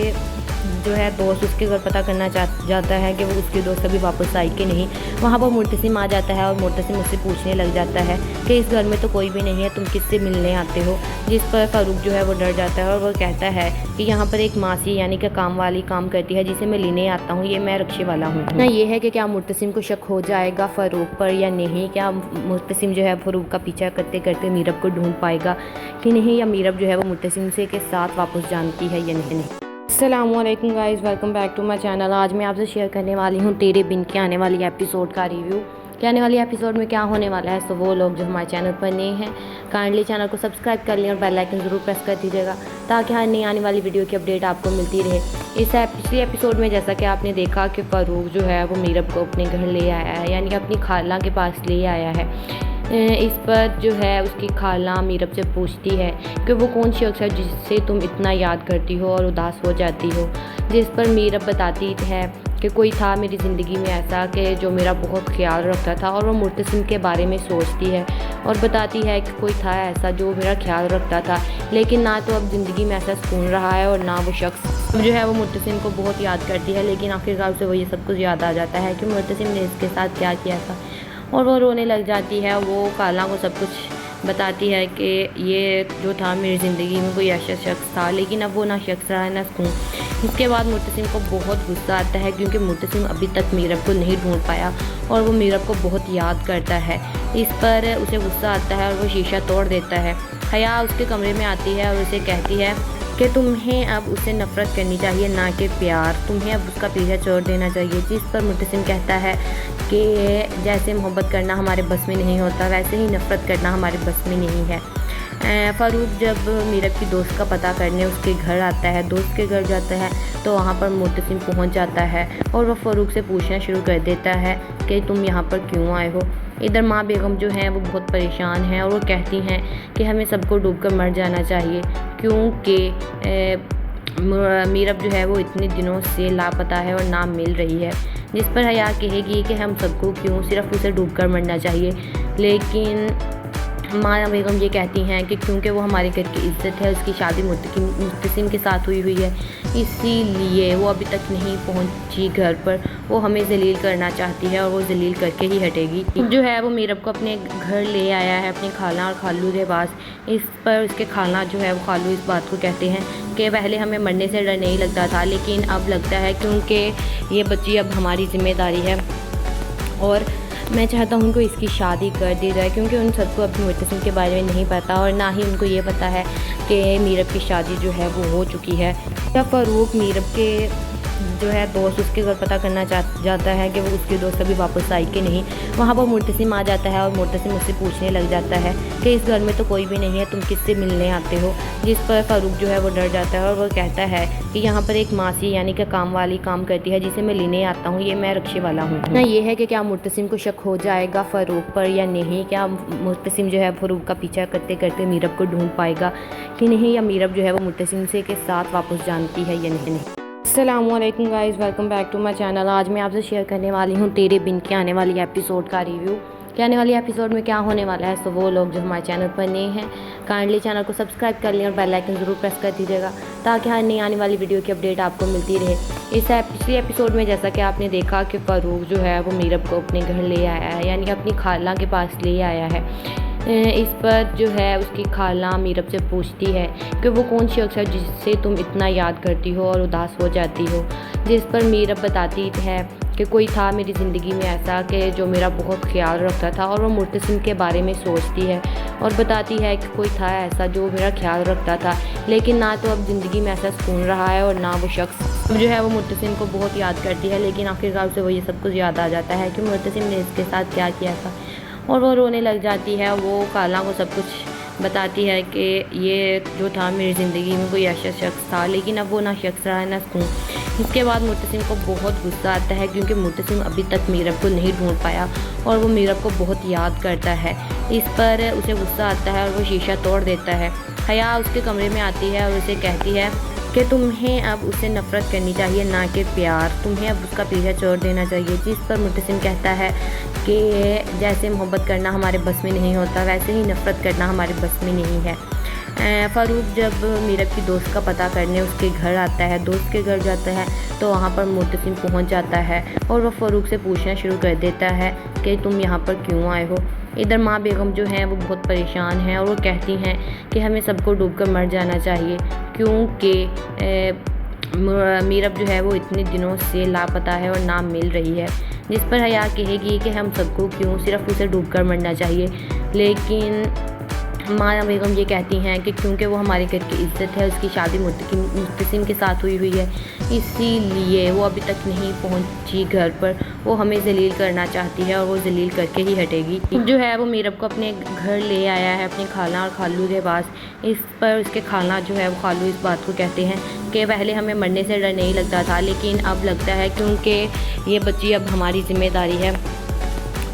जो है दोस्त उसके घर पता करना जाता है कि वो उसकी दोस्त अभी वापस आई कि नहीं, वहाँ पर मुर्तसिम आ जाता है और मुर्तसिम उससे पूछने लग जाता है कि इस घर में तो कोई भी नहीं है, तुम किससे मिलने आते हो। जिस पर फ़ारूक जो है वो डर जाता है और वो कहता है कि यहाँ पर एक मासी यानी कि काम वाली काम करती है जिसे मैं लेने आता हूँ, ये मैं रक्शे वाला हूँ ना। ये है कि क्या मुर्तसिम को शक हो जाएगा फ़ारूक पर या नहीं, क्या मुर्तसिम जो है फ़ारूक का पीछा करते करते मीरब को ढूंढ पाएगा कि नहीं, या मीरब जो है वो मुर्तसिम से के साथ वापस जानती है या नहीं। अस्सलामुअलैकुम guys, welcome back to my channel. आज मैं आपसे शेयर करने वाली हूँ तेरे बिन के आने वाली एपिसोड का रिव्यू कि आने वाली एपिसोड में क्या होने वाला है। तो वो लोग जो हमारे चैनल पर नए हैं काइंडली चैनल को सब्सक्राइब कर लें और बेल आइकन ज़रूर प्रेस कर दीजिएगा ताकि हर नई आने वाली वीडियो की अपडेट आपको मिलती रहे। पिछले एपिसोड में जैसा कि आपने देखा कि फ़ारूक जो है वो मीरब को अपने घर ले आया है, यानी कि अपनी खाला के पास ले आया है। इस पर जो है उसकी खाला मीरब से पूछती है कि वो कौन शख्स है जिससे तुम इतना याद करती हो और उदास हो जाती हो। जिस पर मीरब बताती है कि कोई था मेरी ज़िंदगी में ऐसा कि जो मेरा बहुत ख्याल रखता था, और वो मुर्तसिम के बारे में सोचती है और बताती है कि कोई था ऐसा जो मेरा ख्याल रखता था, लेकिन ना तो अब ज़िंदगी में ऐसा सुकून रहा है और ना वो शख्स जो है वो मुर्तसिम को बहुत याद करती है। लेकिन आखिरकार उसे वो ये सब कुछ याद आ जाता है कि मुर्तसिम ने इसके साथ क्या किया था और वो रोने लग जाती है। वो खाला को सब कुछ बताती है कि ये जो था मेरी ज़िंदगी में कोई ऐसा शख्स था, लेकिन अब वो ना शख्स रहा है ना सुकून। इसके बाद मुर्तसिम को बहुत गुस्सा आता है क्योंकि मुर्तसिम अभी तक मीरब को नहीं ढूंढ पाया और वो मीरब को बहुत याद करता है। इस पर उसे गुस्सा आता है और वो शीशा तोड़ देता है। हया उसके कमरे में आती है और उसे कहती है कि तुम्हें अब उससे नफ़रत करनी चाहिए, ना कि प्यार। तुम्हें अब उसका पीछा छोड़ देना चाहिए। जिस पर मुर्तसिम कहता है कि जैसे मोहब्बत करना हमारे बस में नहीं होता, वैसे ही नफ़रत करना हमारे बस में नहीं है। फ़ारूक जब मीरब की दोस्त का पता करने उसके घर आता है, दोस्त के घर जाता है, तो वहाँ पर मुर्तसिम पहुँच जाता है और वह फ़ारूक से पूछना शुरू कर देता है कि तुम यहाँ पर क्यों आए हो। इधर माँ बेगम जो है वो बहुत परेशान हैं और वो कहती हैं कि हमें सबको डूबकर मर जाना चाहिए, क्योंकि मीरब जो है वो इतने दिनों से लापता है और ना मिल रही है। जिस पर हया कहेगी कि हम सबको क्यों सिर्फ उसे डूबकर मरना चाहिए, लेकिन माँ बेगम ये कहती हैं कि क्योंकि वो हमारे घर की इज़्ज़त है, उसकी शादी मुर्तसिम के साथ हुई है, इसीलिए वो अभी तक नहीं पहुंची घर पर। वो हमें जलील करना चाहती है और वो जलील करके ही हटेगी। जो है वो मीरब को अपने घर ले आया है अपनी खाला और खालू के पास। इस पर उसके खाला जो है वो खालू इस बात को कहते हैं कि पहले हमें मरने से डर नहीं लगता था, लेकिन अब लगता है क्योंकि ये बच्ची अब हमारी ज़िम्मेदारी है और मैं चाहता हूँ कि इसकी शादी कर दी जाए, क्योंकि उन सबको अपने मुर्तसिम के बारे में नहीं पता और ना ही उनको ये पता है कि मीरब की शादी जो है वो हो चुकी है। जब फ़ारूक मीरब के जो है दोस्त उसके घर पता करना जाता है कि वो उसकी दोस्त अभी वापस आई कि नहीं, वहाँ पर मुर्तसिम आ जाता है और मुर्तसिम उससे पूछने लग जाता है कि इस घर में तो कोई भी नहीं है, तुम किससे मिलने आते हो। जिस पर फ़ारूक जो है वो डर जाता है और वो कहता है कि यहाँ पर एक मासी यानी कि काम वाली काम करती है जिसे मैं लेने आता हूँ, ये मैं रक्शे वाला हूँ ना। ये है कि क्या मुर्तसिम को शक हो जाएगा फ़ारूक पर या नहीं, क्या मुर्तसिम जो है फ़ारूक का पीछा करते करते मीरब को ढूंढ पाएगा कि नहीं, या मीरब जो है वो मुर्तसिम से के साथ वापस जानती है या नहीं। अस्सलामुअलैकुम guys, welcome back to my channel. आज मैं आपसे शेयर करने वाली हूँ तेरे बिन के आने वाली एपिसोड का रिव्यू कि आने वाली एपिसोड में क्या होने वाला है। तो वो लोग जो हमारे चैनल पर नए हैं काइंडली चैनल को सब्सक्राइब कर लें और बेल आइकन ज़रूर प्रेस कर दीजिएगा ताकि हर नई आने वाली वीडियो की अपडेट आपको मिलती रहे। पिछले एपिसोड में जैसा कि आपने देखा कि फ़ारूक जो है वो मीरब को अपने घर ले आया है, यानी कि अपनी खाला के पास ले आया है। इस पर जो है उसकी खाला मीरब से पूछती है कि वो कौन शख्स है जिससे तुम इतना याद करती हो और उदास हो जाती हो। जिस पर मीरब बताती है कि कोई था मेरी ज़िंदगी में ऐसा कि जो मेरा बहुत ख्याल रखता था, और वो मुर्तसिम के बारे में सोचती है और बताती है कि कोई था ऐसा जो मेरा ख्याल रखता था, लेकिन ना तो अब ज़िंदगी में ऐसा सुकून रहा है और ना वो शख्स जो है वो मुर्तसिम को बहुत याद करती है। लेकिन आखिरकार उसे वो ये सब कुछ याद आ जाता है कि मुर्तसिम ने इसके साथ क्या किया था और वो रोने लग जाती है। वो खाला को सब कुछ बताती है कि ये जो था मेरी ज़िंदगी में कोई ऐसा शख्स था, लेकिन अब वो ना शख्स रहा है ना सुकून। इसके बाद मुर्तसिम को बहुत गुस्सा आता है क्योंकि मुर्तसिम अभी तक मीरब को नहीं ढूंढ पाया और वो मीरब को बहुत याद करता है। इस पर उसे गुस्सा आता है और वो शीशा तोड़ देता है। हया उसके कमरे में आती है और उसे कहती है کہ تمہیں اب اسے نفرت کرنی چاہیے نہ کہ پیار، تمہیں اب اس کا پیچھا چھوڑ دینا چاہیے۔ جس پر مبتسم کہتا ہے کہ جیسے محبت کرنا ہمارے بس میں نہیں ہوتا ویسے ہی نفرت کرنا ہمارے بس میں نہیں ہے۔ فاروق جب میرب کی دوست کا پتہ کرنے اس کے گھر آتا ہے، دوست کے گھر جاتا ہے تو وہاں پر مبتسم پہنچ جاتا ہے اور وہ فاروق سے پوچھنا شروع کر دیتا ہے کہ تم یہاں پر کیوں آئے ہو۔ ادھر ماں بیگم جو ہیں وہ بہت پریشان ہیں اور وہ کہتی ہیں کہ ہمیں سب کو ڈوب کر مر جانا چاہیے، کیونکہ میرب جو ہے وہ اتنے دنوں سے لاپتہ ہے اور نہ مل رہی ہے، جس پر حیا کہے گی کہ ہم سب کو کیوں صرف اسے ڈوب کر مرنا چاہیے، لیکن ماں بیگم یہ کہتی ہیں کہ کیونکہ وہ ہمارے گھر کی عزت ہے، اس کی شادی مبتسم کے ساتھ ہوئی ہے، اسی لیے وہ ابھی تک نہیں پہنچی گھر پر، وہ ہمیں ذلیل کرنا چاہتی ہے اور وہ ذلیل کر کے ہی ہٹے گی۔ جو ہے وہ میرب کو اپنے گھر لے آیا ہے اپنی خالہ اور خالو کے پاس۔ اس پر اس کے خالہ جو ہے وہ خالو اس بات کو کہتے ہیں کہ پہلے ہمیں مرنے سے ڈر نہیں لگتا تھا، لیکن اب لگتا ہے کیونکہ یہ بچی اب ہماری ذمہ داری ہے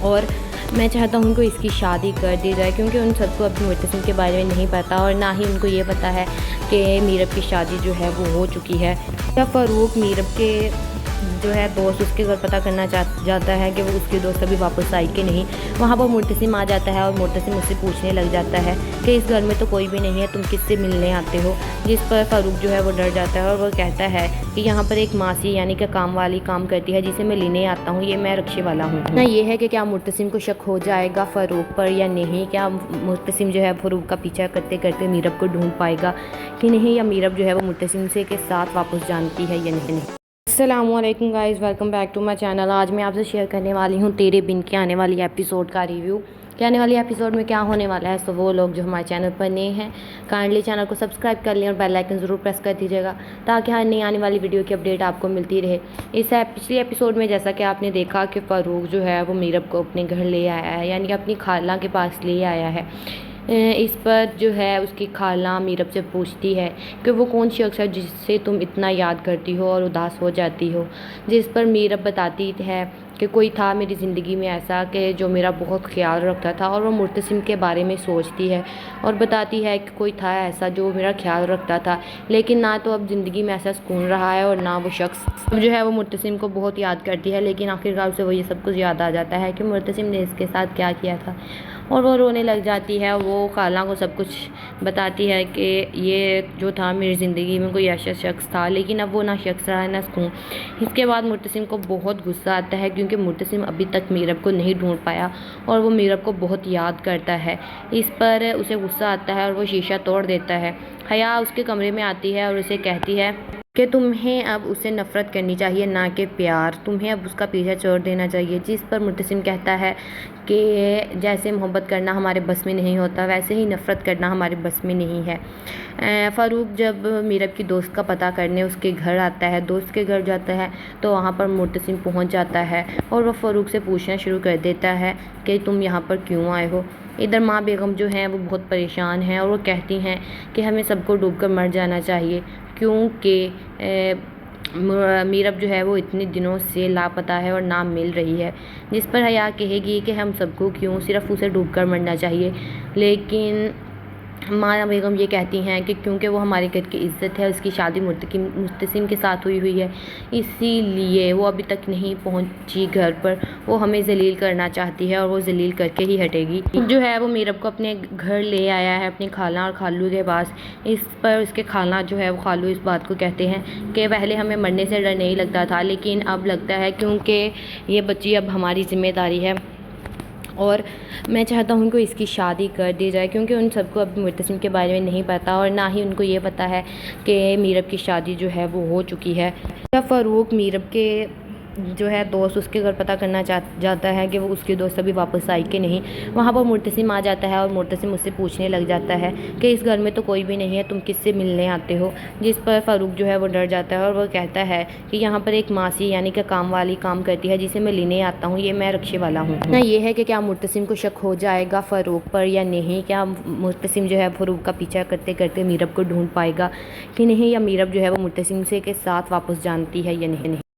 اور میں چاہتا ہوں کہ اس کی شادی کر دی جائے، کیونکہ ان سب کو ابھی مبتسم کے بارے میں نہیں پتہ اور نہ ہی ان کو یہ پتہ ہے کہ میرب کی شادی جو ہے وہ ہو چکی ہے۔ جب فاروق میرب کے جو ہے دوست اس کے گھر پتہ کرنا جاتا ہے کہ وہ اس کی دوست ابھی واپس آئی کہ نہیں، وہاں پر مبتسم آ جاتا ہے اور مبتسم اس سے پوچھنے لگ جاتا ہے کہ اس گھر میں تو کوئی بھی نہیں ہے، تم کس سے ملنے آتے ہو، جس پر فاروق جو ہے وہ ڈر جاتا ہے اور وہ کہتا ہے کہ یہاں پر ایک ماسی یعنی کہ کام والی کام کرتی ہے جسے میں لینے آتا ہوں، یہ میں رکشے والا ہوں۔ نہ یہ ہے کہ کیا مبتسم کو شک ہو جائے گا فاروق پر یا نہیں، کیا مبتسم جو ہے فاروق کا پیچھا کرتے کرتے میرب کو ڈھونڈ پائے گا کہ نہیں، یا میرب جو ہے وہ مبتسم سے کے ساتھ واپس جانتی ہے یا نہیں۔ السلام علیکم guys, welcome back to my channel. آج میں آپ سے شیئر کرنے والی ہوں تیرے بن کے آنے والی ایپیسوڈ کا ریویو کہ آنے والی ایپیسوڈ میں کیا ہونے والا ہے۔ تو وہ لوگ جو ہمارے چینل پر نئے ہیں کائنڈلی چینل کو سبسکرائب کر لیں اور بیل آئکن ضرور پریس کر دیجیے گا تاکہ ہر نئی آنے والی ویڈیو کی اپڈیٹ آپ کو ملتی رہے۔ پچھلی ایپیسوڈ میں جیسا کہ آپ نے دیکھا کہ فاروق جو ہے وہ میرب کو اپنے گھر لے آیا ہے، یعنی کہ اپنی خالہ کے پاس لے آیا ہے۔ اس پر جو ہے اس کی خالہ میرب سے پوچھتی ہے کہ وہ کون شخص ہے جس سے تم اتنا یاد کرتی ہو اور اداس ہو جاتی ہو، جس پر میرب بتاتی ہے کہ کوئی تھا میری زندگی میں ایسا کہ جو میرا بہت خیال رکھتا تھا، اور وہ مبتسم کے بارے میں سوچتی ہے اور بتاتی ہے کہ کوئی تھا ایسا جو میرا خیال رکھتا تھا، لیکن نہ تو اب زندگی میں ایسا سکون رہا ہے اور نہ وہ شخص جو ہے وہ مبتسم کو بہت یاد کرتی ہے، لیکن آخرکار اسے وہ یہ سب کچھ یاد آ جاتا ہے کہ مبتسم نے اس کے ساتھ کیا کیا تھا، اور وہ رونے لگ جاتی ہے۔ وہ خالہ کو سب کچھ بتاتی ہے کہ یہ جو تھا میری زندگی میں کوئی ایسا شخص تھا، لیکن اب وہ نہ شخص رہا ہے نہ سکون۔ اس کے بعد مبتسم کو بہت غصہ آتا ہے کیونکہ مبتسم ابھی تک میرب کو نہیں ڈھونڈ پایا اور وہ میرب کو بہت یاد کرتا ہے۔ اس پر اسے غصہ آتا ہے اور وہ شیشہ توڑ دیتا ہے۔ حیا اس کے کمرے میں آتی ہے اور اسے کہتی ہے کہ تمہیں اب اسے نفرت کرنی چاہیے نہ کہ پیار، تمہیں اب اس کا پیچھا چھوڑ دینا چاہیے۔ جس پر مبتسم کہتا ہے کہ جیسے محبت کرنا ہمارے بس میں نہیں ہوتا ویسے ہی نفرت کرنا ہمارے بس میں نہیں ہے۔ فاروق جب میرب کی دوست کا پتہ کرنے اس کے گھر آتا ہے، دوست کے گھر جاتا ہے تو وہاں پر مبتسم پہنچ جاتا ہے اور وہ فاروق سے پوچھنا شروع کر دیتا ہے کہ تم یہاں پر کیوں آئے ہو۔ ادھر ماں بیگم جو ہیں وہ بہت پریشان ہیں اور وہ کہتی ہیں کہ ہمیں سب کو ڈوب کر مر جانا چاہیے، کیونکہ میرب جو ہے وہ اتنے دنوں سے لاپتہ ہے اور نہ مل رہی ہے، جس پر حیا کہے گی کہ ہم سب کو کیوں صرف اسے ڈوب کر مرنا چاہیے، لیکن ماں بیگم یہ کہتی ہیں کہ کیونکہ وہ ہمارے گھر کی عزت ہے، اس کی شادی مبتسم کے ساتھ ہوئی ہے، اسی لیے وہ ابھی تک نہیں پہنچی گھر پر، وہ ہمیں ذلیل کرنا چاہتی ہے اور وہ ذلیل کر کے ہی ہٹے گی۔ جو ہے وہ میرب کو اپنے گھر لے آیا ہے اپنی خالہ اور خالو کے پاس۔ اس پر اس کے خالہ جو ہے وہ خالو اس بات کو کہتے ہیں کہ پہلے ہمیں مرنے سے ڈر نہیں لگتا تھا، لیکن اب لگتا ہے کیونکہ یہ بچی اب ہماری ذمہ داری ہے اور میں چاہتا ہوں کہ اس کی شادی کر دی جائے، کیونکہ ان سب کو اب مبتسم کے بارے میں نہیں پتہ اور نہ ہی ان کو یہ پتہ ہے کہ میرب کی شادی جو ہے وہ ہو چکی ہے۔ جب فاروق میرب کے جو ہے دوست اس کے گھر پتہ کرنا جاتا ہے کہ وہ اس کی دوست ابھی واپس آئی کہ نہیں، وہاں پر مبتسم آ جاتا ہے اور مبتسم اس سے پوچھنے لگ جاتا ہے کہ اس گھر میں تو کوئی بھی نہیں ہے، تم کس سے ملنے آتے ہو، جس پر فاروق جو ہے وہ ڈر جاتا ہے اور وہ کہتا ہے کہ یہاں پر ایک ماسی یعنی کہ کام والی کام کرتی ہے جسے میں لینے آتا ہوں، یہ میں رکشے والا ہوں۔ نہ یہ ہے کہ کیا مبتسم کو شک ہو جائے گا فاروق پر یا نہیں، کیا مبتسم جو ہے فاروق کا پیچھا کرتے کرتے میرب کو ڈھونڈ پائے گا کہ نہیں، یا میرب جو ہے وہ مبتسم سے کے ساتھ واپس جانتی ہے یا نہیں۔